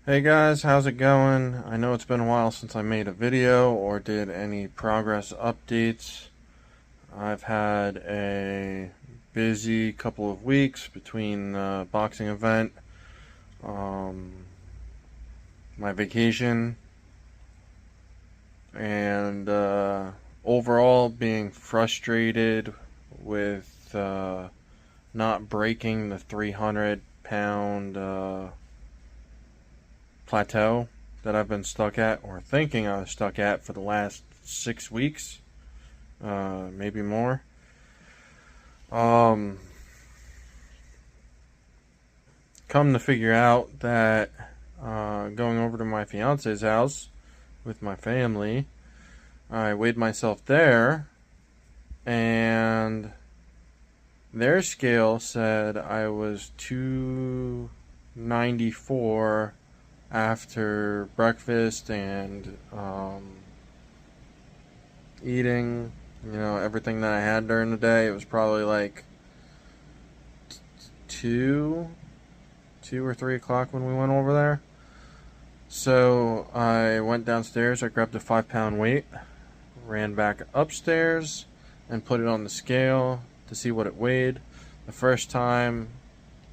Hey guys, how's it going? I know it's been a while since I made a video or did any progress updates. I've had a busy couple of weeks between the boxing event, um, my vacation, and overall being frustrated with not breaking the 300-pound plateau that I've been stuck at, or thinking I was stuck at, for the last 6 weeks, maybe more. Um, Come to figure out that going over to my fiance's house with my family, I weighed myself there, and their scale said I was 294 after breakfast and eating, everything that I had during the day. It was probably like 2 or 3 o'clock when we went over there. So I went downstairs, I grabbed a 5-pound weight, ran back upstairs, and put it on the scale to see what it weighed. The first time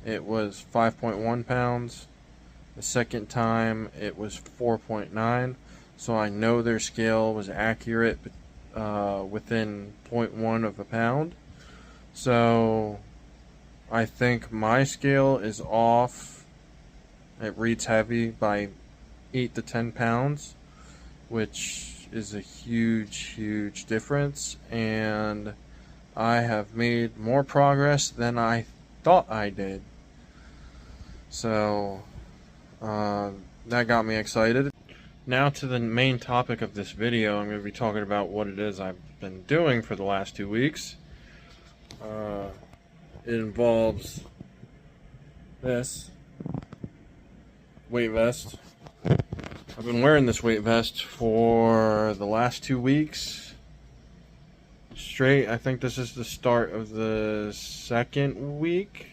it was 5.1 pounds. The second time it was 4.9, so I know their scale was accurate within 0.1 of a pound. So I think my scale is off. It reads heavy by 8 to 10 pounds, which is a huge difference, and I have made more progress than I thought I did. So that got me excited. Now to the main topic of this video. I'm going to be talking about what it is I've been doing for the last 2 weeks. It involves this weight vest. I've been wearing this weight vest for the last 2 weeks straight. I think this is the start of the second week.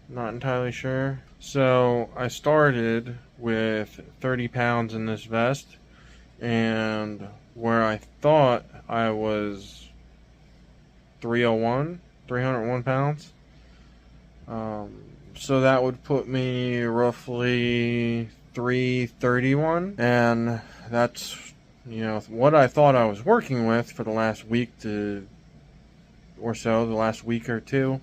Not entirely sure. So I started with 30 pounds in this vest, and where I thought I was 301 pounds. So that would put me roughly 331, and that's what I thought I was working with for the last week or so, the last week or two,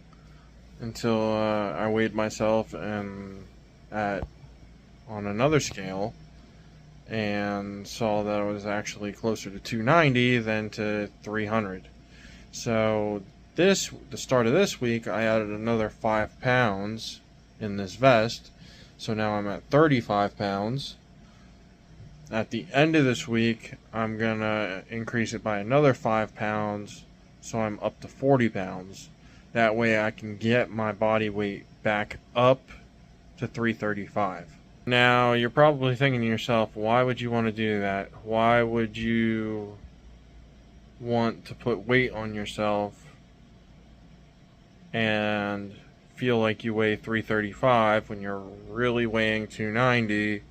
until I weighed myself on another scale and saw that I was actually closer to 290 than to 300. So the start of this week, I added another 5 pounds in this vest, so now I'm at 35 pounds. At the end of this week, I'm gonna increase it by another 5 pounds, so I'm up to 40 pounds. That way I can get my body weight back up to 335. Now, you're probably thinking to yourself, why would you want to do that? Why would you want to put weight on yourself and feel like you weigh 335 when you're really weighing 290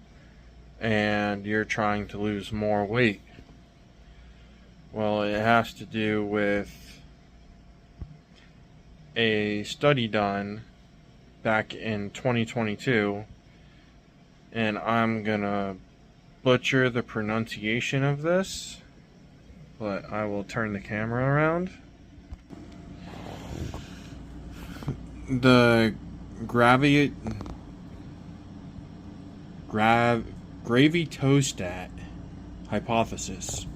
and you're trying to lose more weight? Well, it has to do with a study done back in 2022, and I'm gonna butcher the pronunciation of this, but I will turn the camera around. The gravitostat hypothesis.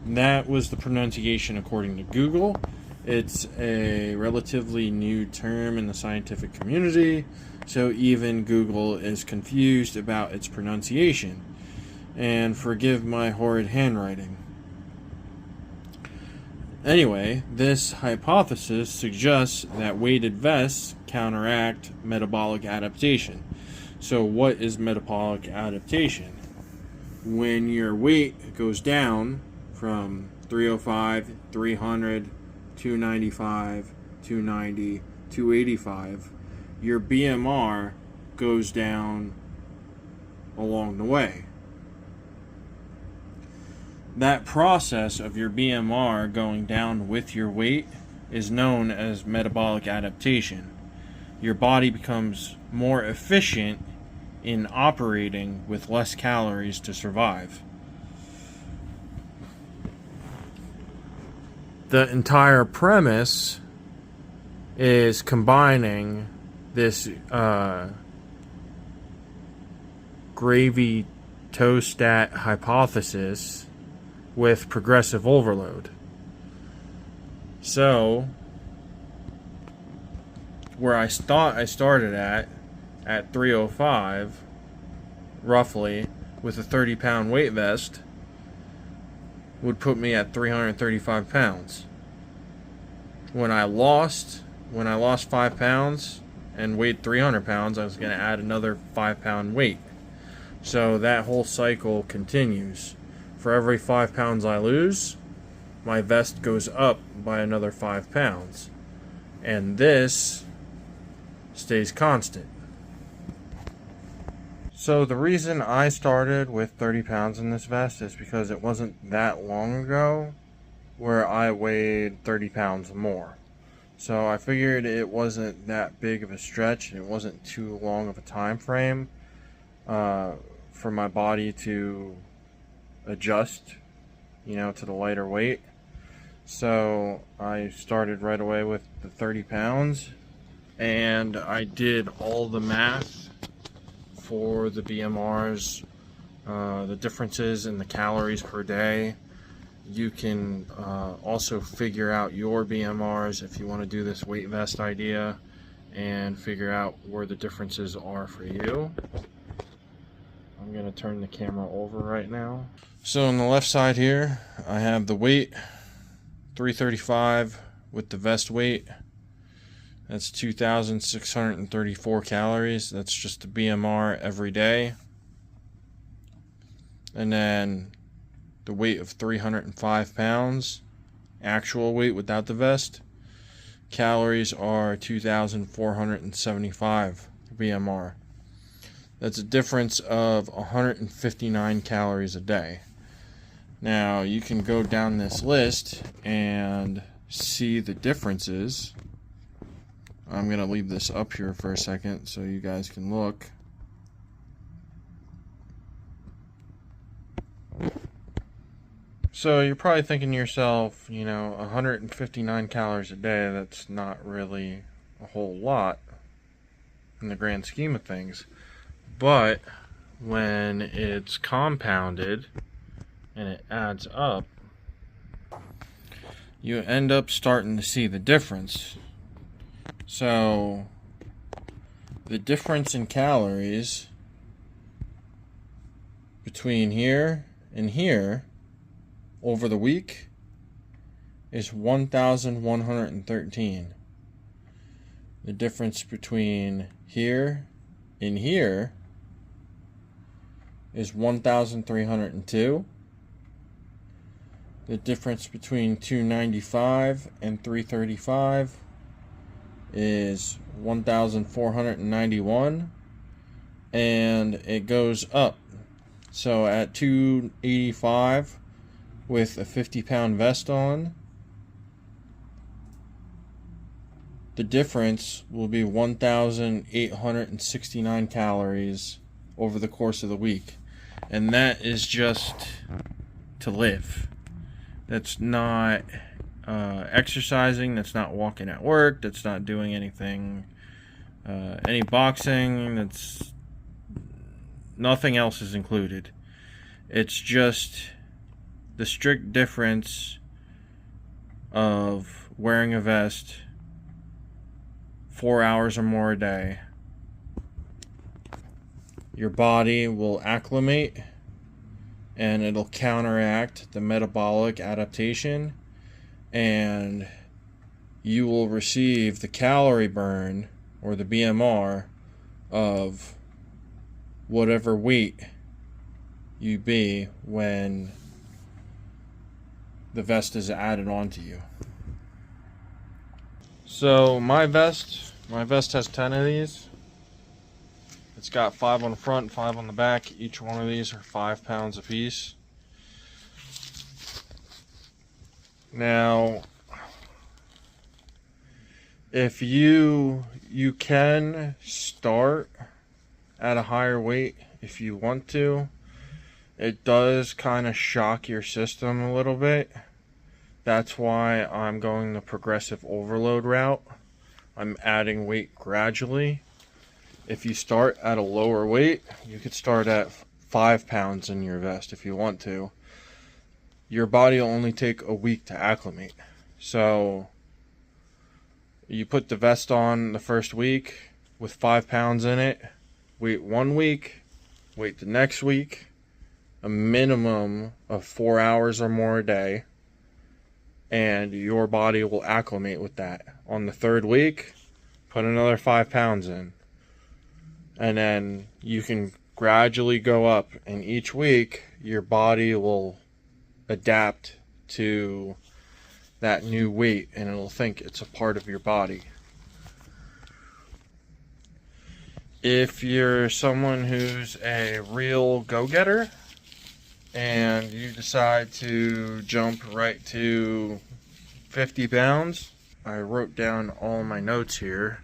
That was the pronunciation according to Google. It's a relatively new term in the scientific community, so even Google is confused about its pronunciation. And forgive my horrid handwriting. Anyway, this hypothesis suggests that weighted vests counteract metabolic adaptation. So what is metabolic adaptation? When your weight goes down from 305, 300, 295, 290, 285, your BMR goes down along the way. That process of your BMR going down with your weight is known as metabolic adaptation. Your body becomes more efficient in operating with less calories to survive. The entire premise is combining this gravy toast-stat hypothesis with progressive overload. So, where I thought I started at 305, roughly, with a 30-pound weight vest, would put me at 335 pounds. When I lost 5 pounds and weighed 300 pounds, I was going to add another 5-pound weight. So that whole cycle continues. For every 5 pounds I lose, my vest goes up by another 5 pounds. And this stays constant. So the reason I started with 30 pounds in this vest is because it wasn't that long ago where I weighed 30 pounds more. So I figured it wasn't that big of a stretch and it wasn't too long of a time frame for my body to adjust, to the lighter weight. So I started right away with the 30 pounds and I did all the math for the BMRs, the differences in the calories per day. You can also figure out your BMRs if you want to do this weight vest idea and figure out where the differences are for you. I'm going to turn the camera over right now. So on the left side here, I have the weight, 335 with the vest weight. That's 2,634 calories. That's just the BMR every day. And then the weight of 305 pounds, actual weight without the vest. Calories are 2,475 BMR. That's a difference of 159 calories a day. Now, you can go down this list and see the differences. I'm going to leave this up here for a second so you guys can look. So you're probably thinking to yourself, 159 calories a day, that's not really a whole lot in the grand scheme of things. But when it's compounded and it adds up, you end up starting to see the difference. So the difference in calories between here and here over the week is 1,113. The difference between here and here is 1,302. The difference between 295 and 335 is 1,491, and it goes up. So at 285 with a 50-pound vest on, the difference will be 1,869 calories over the course of the week. And that is just to live. That's not exercising, that's not walking at work, that's not doing anything, any boxing, that's nothing else is included. It's just the strict difference of wearing a vest 4 hours or more a day. Your body will acclimate and it'll counteract the metabolic adaptation, and you will receive the calorie burn or the BMR of whatever weight you be when the vest is added onto you. So my vest has 10 of these. It's got 5 on the front and 5 on the back. Each one of these are 5 pounds apiece. Now, if you can start at a higher weight if you want to. It does kind of shock your system a little bit. That's why I'm going the progressive overload route. I'm adding weight gradually. If you start at a lower weight, you could start at 5 pounds in your vest if you want to. Your body will only take a week to acclimate. So you put the vest on the first week with 5 pounds in it, wait 1 week, wait the next week, a minimum of 4 hours or more a day, and your body will acclimate with that. On the third week, put another 5 pounds in, and then you can gradually go up, and each week your body will adapt to that new weight, and it'll think it's a part of your body. If you're someone who's a real go-getter and you decide to jump right to 50 pounds, I wrote down all my notes here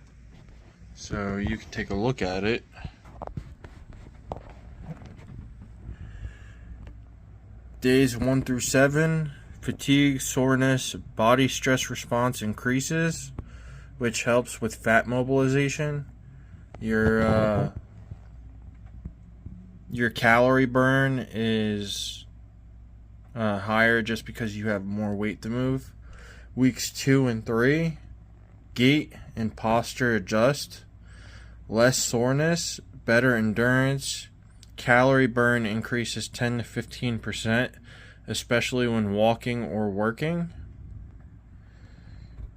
so you can take a look at it. Days 1 through 7, fatigue, soreness, body stress response increases, which helps with fat mobilization. Your calorie burn is higher just because you have more weight to move. Weeks 2 and 3, gait and posture adjust, less soreness, better endurance. Calorie burn increases 10 to 15%, especially when walking or working.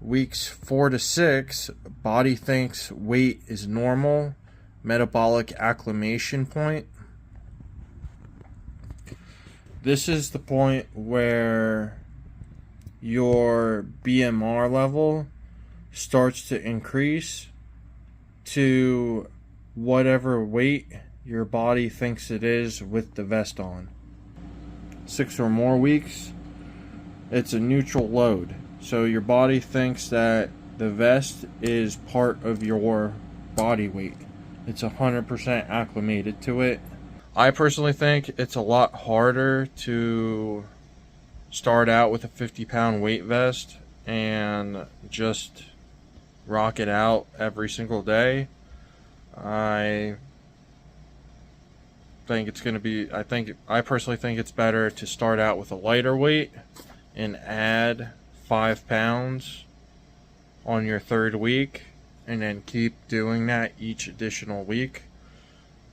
Weeks 4 to 6, body thinks weight is normal, metabolic acclimation point. This is the point where your BMR level starts to increase to whatever weight your body thinks it is with the vest on. 6 or more weeks, it's a neutral load. So your body thinks that the vest is part of your body weight. It's 100% acclimated to it. I personally think it's a lot harder to start out with a 50-pound weight vest and just rock it out every single day. I personally think it's better to start out with a lighter weight and add 5 pounds on your third week, and then keep doing that each additional week,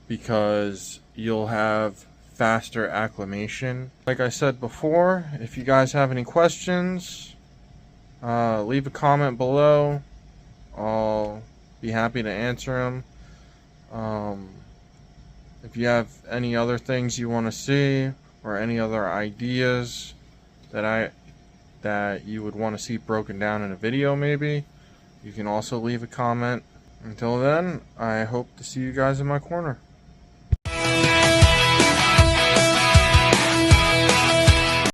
because you'll have faster acclimation. Like I said before, if you guys have any questions, leave a comment below. I'll be happy to answer them. If you have any other things you want to see, or any other ideas that you would want to see broken down in a video, maybe, you can also leave a comment. Until then, I hope to see you guys in my corner.